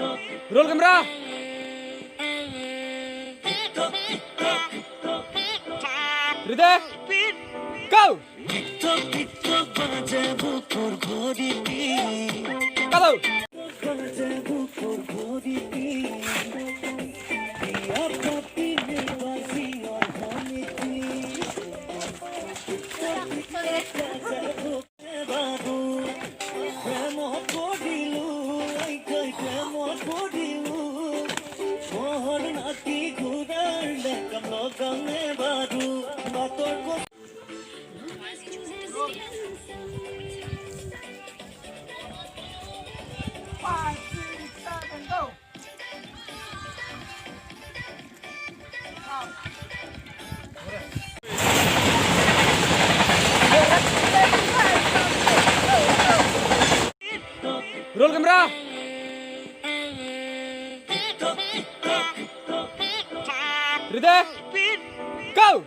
Roll camera. Ready? Go. Go. Roll camera. Ready? Go. Go.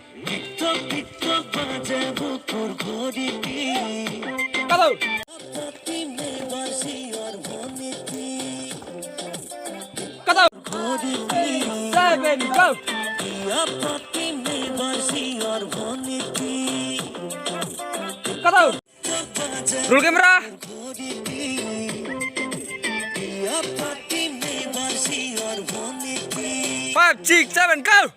7 go. Go. Roll camera. 5 6 7 go.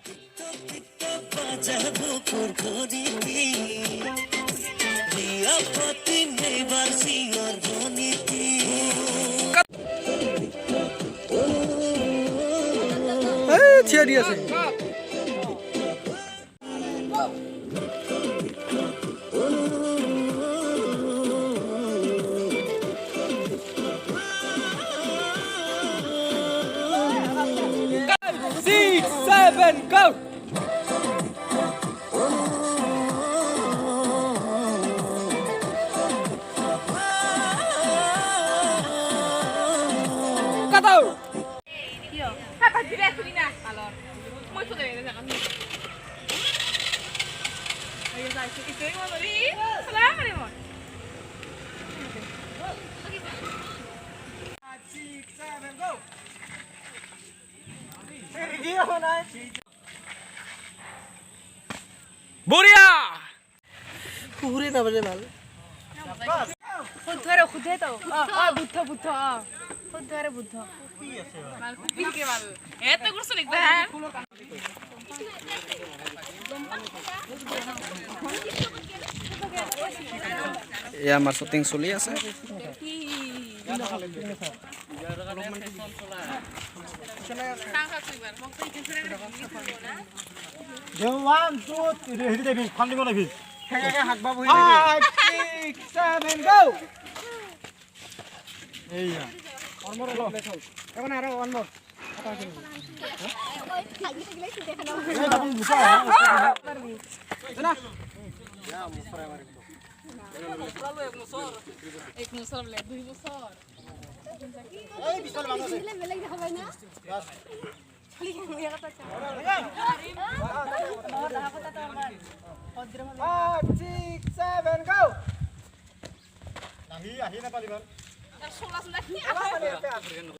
ছেড়ে দিয়েছে Six, seven, go! Kata! Yo, apa sih deh kulina? Kalor, mau ikut deh dengan kami. Ayo saya ikut yang mana ni? Selamat ni mon. 6, 7, go! Boria! পুরে না বলে ভালো খুদ ধরে তো বুদ্ধ খুদ ধরে বুদ্ধ মাল পিকে মাল এত করছ লিখবে হ্যাঁ এ আমার শুটিং চলি আছে One, two, three, hit the beat. Funding on the beat. 5, 6, 7, go! Hey, one more. Come on, Aaron, one more. এক মুসর লে দুই মুসর Five, 6, 7, go! Ahi na paliban. সোলা সোলা কি